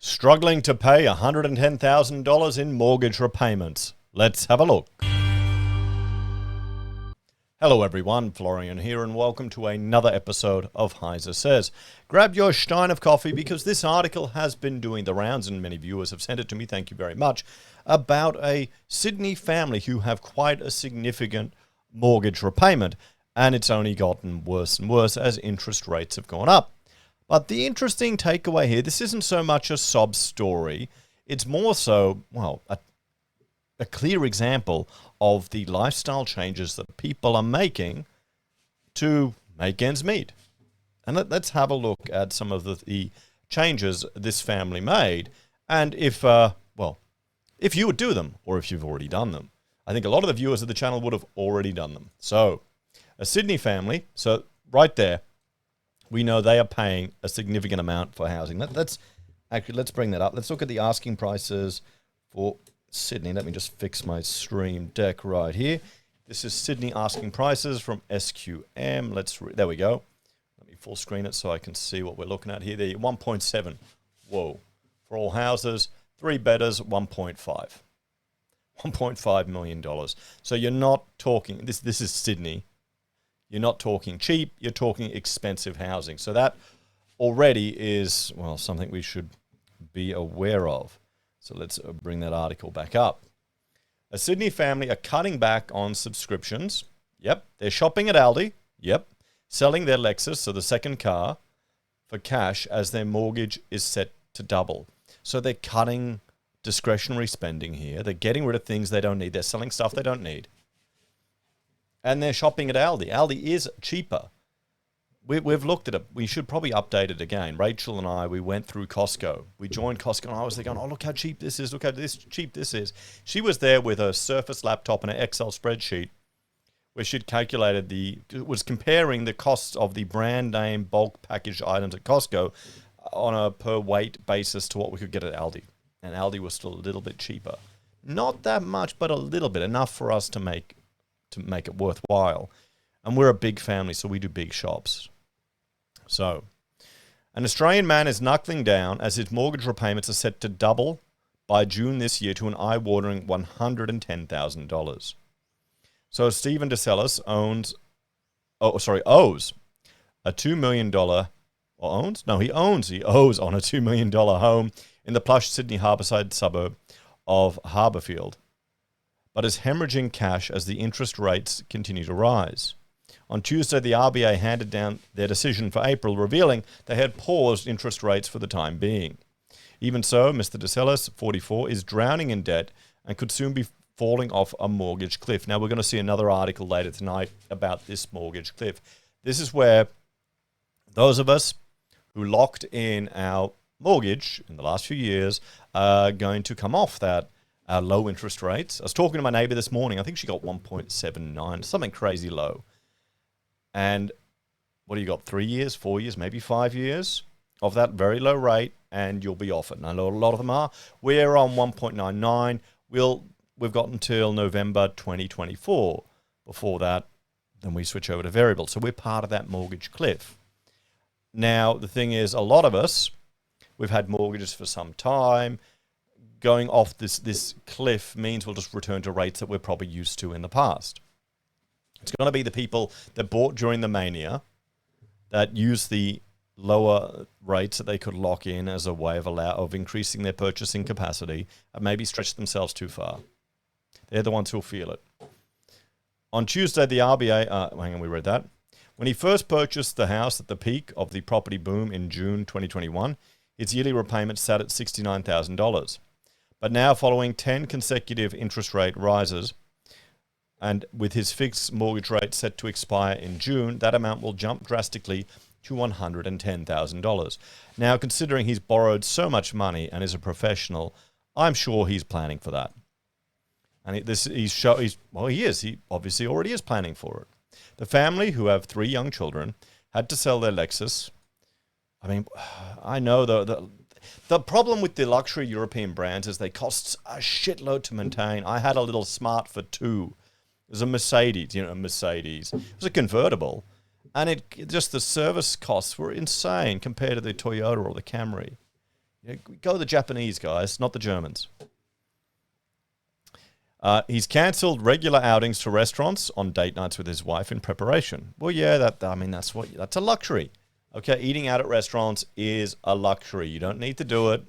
Struggling to pay $110,000 in mortgage repayments. Let's have a look. Hello everyone, Florian here, and welcome to another episode of HeiseSays. Grab your stein of coffee because this article has been doing the rounds and many viewers have sent it to me, thank you very much, about a Sydney family who have quite a significant mortgage repayment, and it's only gotten worse and worse as interest rates have gone up. But the interesting takeaway here, this isn't so much a sob story, it's more so, well, a clear example of the lifestyle changes that people are making to make ends meet. And let's have a look at some of the changes this family made, and if you would do them, or if you've already done them. I think a lot of the viewers of the channel would have already done them. So, a Sydney family, so right there, we know they are paying a significant amount for housing. Let's bring that up. Let's look at the asking prices for Sydney. Let me just fix my stream deck right here. This is Sydney asking prices from SQM. There we go. Let me full screen it so I can see what we're looking at here. There, 1.7. Whoa. For all houses, 3 bedders, 1.5. $1.5 million. So you're not talking, this is Sydney. You're not talking cheap, you're talking expensive housing. So that already is, well, something we should be aware of. So let's bring that article back up. A Sydney family are cutting back on subscriptions. Yep. They're shopping at Aldi. Yep. Selling their Lexus, so the second car, for cash as their mortgage is set to double. So they're cutting discretionary spending here. They're getting rid of things they don't need. They're selling stuff they don't need. And they're shopping at Aldi. Aldi is cheaper. We've looked at it. We should probably update it again. Rachel and I, we went through Costco. We joined Costco and I was there going, oh, look how cheap this is. Look how cheap this is. She was there with a Surface laptop and an Excel spreadsheet where she'd calculated was comparing the costs of the brand name bulk packaged items at Costco on a per weight basis to what we could get at Aldi. And Aldi was still a little bit cheaper. Not that much, but a little bit. Enough for us to make it worthwhile. And we're a big family, so we do big shops. So, an Australian man is knuckling down as his mortgage repayments are set to double by June this year to an eye-watering $110,000. So Stephen DeSellis owes a $2 million, he owes on a $2 million home in the plush Sydney harbourside suburb of Harbourfield, but is hemorrhaging cash as the interest rates continue to rise. On Tuesday, the RBA handed down their decision for April, revealing they had paused interest rates for the time being. Even so, Mr. DeSellis, 44, is drowning in debt and could soon be falling off a mortgage cliff. Now, we're going to see another article later tonight about this mortgage cliff. This is where those of us who locked in our mortgage in the last few years are going to come off that low interest rates. I was talking to my neighbor this morning. I think she got 1.79, something crazy low. And what do you got? 3 years, 4 years, maybe 5 years of that very low rate, and you'll be off it. And I know a lot of them are. We're on 1.99. We've got until November 2024. Before that, then we switch over to variable. So we're part of that mortgage cliff. Now, the thing is, a lot of us, we've had mortgages for some time. Going off this cliff means we'll just return to rates that we're probably used to in the past. It's going to be the people that bought during the mania that used the lower rates that they could lock in as a way of increasing their purchasing capacity and maybe stretch themselves too far. They're the ones who'll feel it. On Tuesday, the RBA, we read that. When he first purchased the house at the peak of the property boom in June 2021, its yearly repayment sat at $69,000. But now, following 10 consecutive interest rate rises, and with his fixed mortgage rate set to expire in June, that amount will jump drastically to $110,000. Now, considering he's borrowed so much money and is a professional, I'm sure he's planning for that. And he is. He obviously already is planning for it. The family, who have 3 young children, had to sell their Lexus. I mean, I know the problem with the luxury European brands is they cost a shitload to maintain. I had a little Smart for 2. It was a Mercedes. It was a convertible. And just the service costs were insane compared to the Toyota or the Camry. Go the Japanese, guys, not the Germans. He's cancelled regular outings to restaurants on date nights with his wife in preparation. Well, yeah, that's a luxury. Okay, eating out at restaurants is a luxury. You don't need to do it.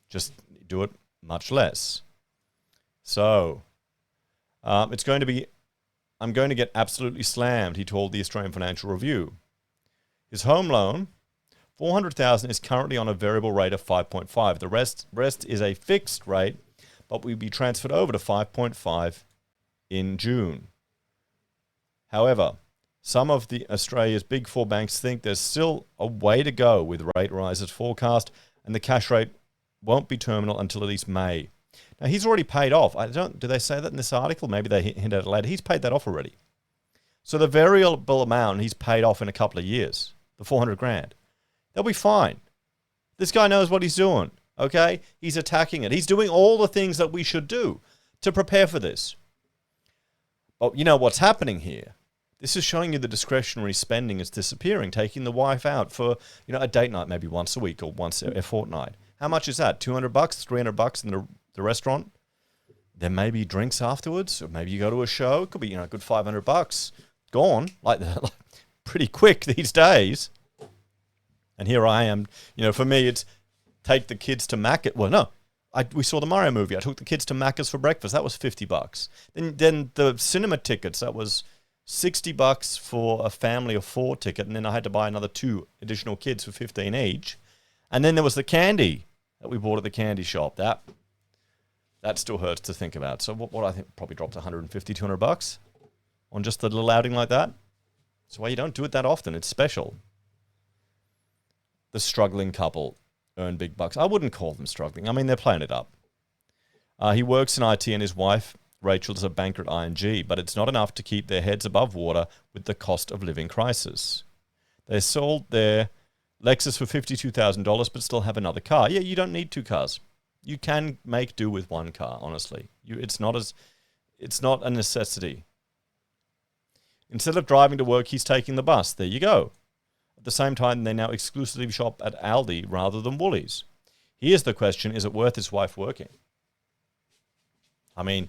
Just do it much less. So, I'm going to get absolutely slammed, he told the Australian Financial Review. His home loan, $400,000, is currently on a variable rate of 5.5. The rest is a fixed rate, but will be transferred over to 5.5 in June. However, some of Australia's big four banks think there's still a way to go with rate rises forecast, and the cash rate won't be terminal until at least May. Now, he's already paid off. Do they say that in this article? Maybe they hint at it later. He's paid that off already. So the variable amount he's paid off in a couple of years, the $400,000, they'll be fine. This guy knows what he's doing, okay? He's attacking it. He's doing all the things that we should do to prepare for this. But you know what's happening here? This is showing you the discretionary spending is disappearing, taking the wife out for, a date night maybe once a week or once a fortnight. How much is that? $200, $300 in the restaurant? There may be drinks afterwards, or maybe you go to a show. It could be, a good $500 gone, like pretty quick these days. And here I am, for me, it's take the kids to Macca's. Well, no, we saw the Mario movie. I took the kids to Macca's for breakfast. That was $50. Then the cinema tickets, that was $60 for a family of 4 ticket, and then I had to buy another 2 additional kids for $15 each. And then there was the candy that we bought at the candy shop. That still hurts to think about. So what I think probably dropped $150, $200 on just a little outing like that. That's why you don't do it that often. It's special. The struggling couple earn big bucks. I wouldn't call them struggling. I mean, they're playing it up. He works in IT, and his wife, Rachel, is a banker at ING, but it's not enough to keep their heads above water with the cost of living crisis. They sold their Lexus for $52,000, but still have another car. Yeah, you don't need 2 cars. You can make do with 1 car, honestly. It's not a necessity. Instead of driving to work, he's taking the bus. There you go. At the same time, they now exclusively shop at Aldi rather than Woolies. Here's the question, is it worth his wife working? I mean,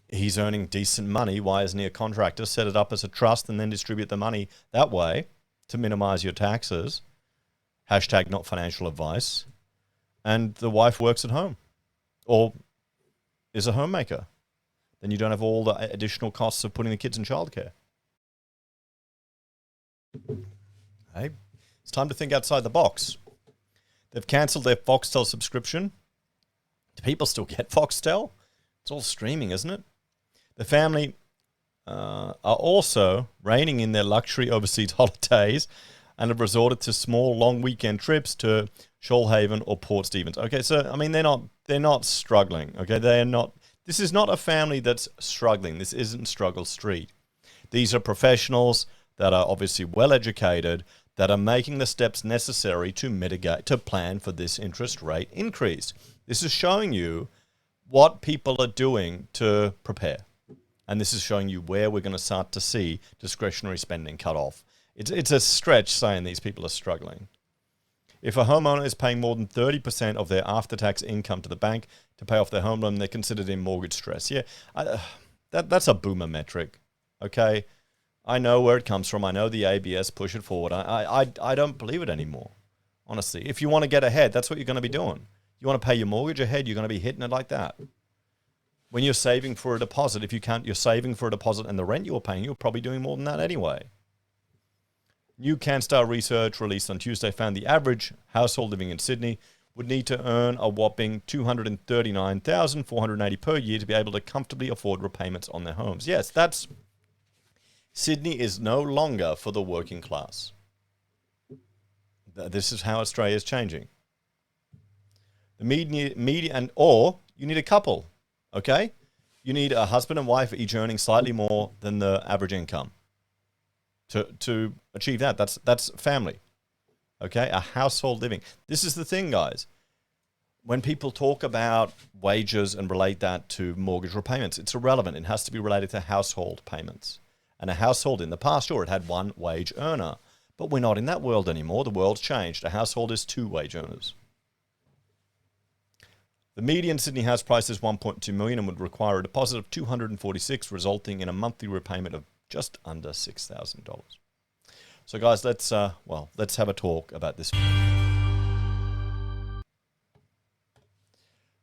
he's earning decent money. Why isn't he a contractor? Set it up as a trust and then distribute the money that way to minimize your taxes. Hashtag not financial advice. And the wife works at home or is a homemaker. Then you don't have all the additional costs of putting the kids in childcare. Hey, it's time to think outside the box. They've cancelled their Foxtel subscription. Do people still get Foxtel? It's all streaming, isn't it? The family are also reining in their luxury overseas holidays and have resorted to small, long weekend trips to Shoalhaven or Port Stephens. Okay, so, I mean, they're not struggling, okay? This is not a family that's struggling. This isn't Struggle Street. These are professionals that are obviously well-educated, that are making the steps necessary to plan for this interest rate increase. This is showing you what people are doing to prepare. And this is showing you where we're going to start to see discretionary spending cut off. It's a stretch saying these people are struggling. If a homeowner is paying more than 30% of their after-tax income to the bank to pay off their home loan, they're considered in mortgage stress. Yeah, that's a boomer metric, okay? I know where it comes from. I know the ABS push it forward. I don't believe it anymore, honestly. If you want to get ahead, that's what you're going to be doing. You want to pay your mortgage ahead, you're going to be hitting it like that. When you're saving for a deposit, if you can't, you're saving for a deposit and the rent you're paying, you're probably doing more than that anyway. New CanStar research released on Tuesday found the average household living in Sydney would need to earn a whopping $239,480 per year to be able to comfortably afford repayments on their homes. Yes, Sydney is no longer for the working class. This is how Australia is changing. The median, or you need a couple, okay? You need a husband and wife each earning slightly more than the average income to achieve that. That's family, okay? A household living. This is the thing, guys. When people talk about wages and relate that to mortgage repayments, it's irrelevant. It has to be related to household payments. And a household in the past, sure, it had 1 wage earner. But we're not in that world anymore. The world's changed. A household is 2 wage earners. The median Sydney house price is 1.2 million and would require a deposit of 246, resulting in a monthly repayment of just under $6,000. So guys, let's have a talk about this.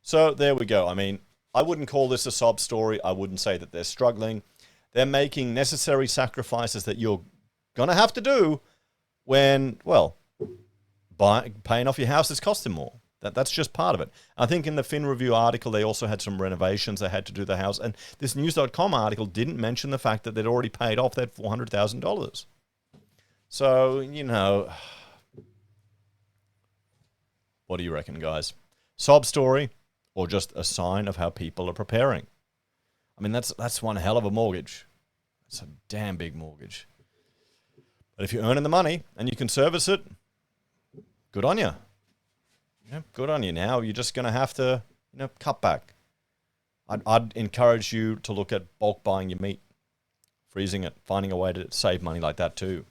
So there we go. I mean, I wouldn't call this a sob story. I wouldn't say that they're struggling. They're making necessary sacrifices that you're going to have to do when, well, paying off your house is costing more. That's just part of it. I think in the Fin Review article, they also had some renovations they had to do to the house. And this News.com article didn't mention the fact that they'd already paid off that $400,000. So, you know, what do you reckon, guys? Sob story or just a sign of how people are preparing? I mean, that's one hell of a mortgage. It's a damn big mortgage. But if you're earning the money and you can service it, good on you. Yeah, good on you. Now you're just going to have to, cut back. I'd encourage you to look at bulk buying your meat, freezing it, finding a way to save money like that too.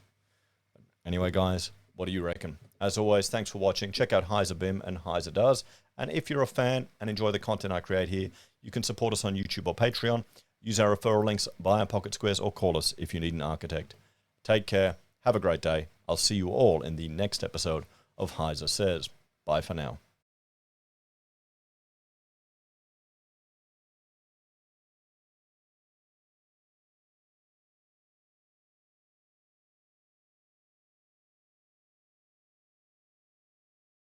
Anyway, guys, what do you reckon? As always, thanks for watching. Check out Heise BIM and Heise Does. And if you're a fan and enjoy the content I create here, you can support us on YouTube or Patreon. Use our referral links, buy our pocket squares, or call us if you need an architect. Take care. Have a great day. I'll see you all in the next episode of HeiseSays. Bye for now.